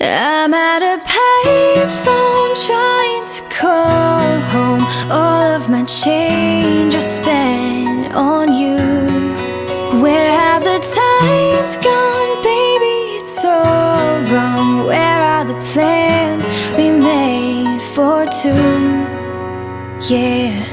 I'm at a payphone trying to call home. All of my change I spent on you. Where have the times gone, baby? It's all wrong. Where are the plans we made for two? Yeah,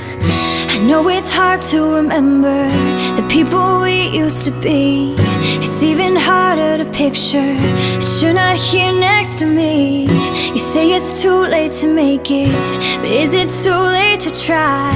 I know it's hard to remember the people we used to be. It's even harder to picture that you're not here next to me. You say it's too late to make it, but is it too late to try?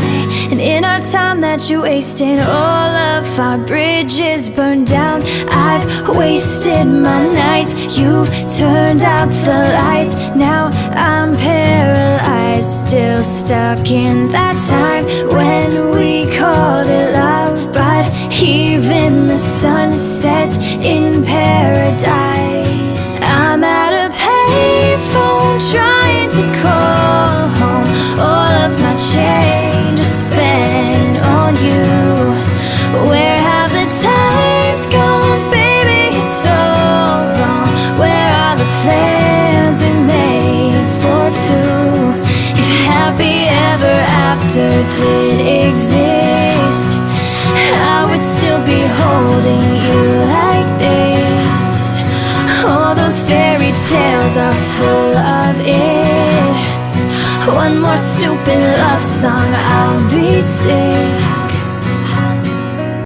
And in our time that you wasted, all of our bridges burned down. I've wasted my nights, you've turned out the lights. Now I'm paralyzed, still stuck in that time when we called it love. But even the sun sets in paradise. I'm at a payphone trying to call home. All of my change I spent on you. Where have the times gone, baby? It's all wrong. Where are the plans we made for two? If happy ever after did exist, I would still be holding you like this. All those fairy tales are full of it. One more stupid love song, I'll be sick.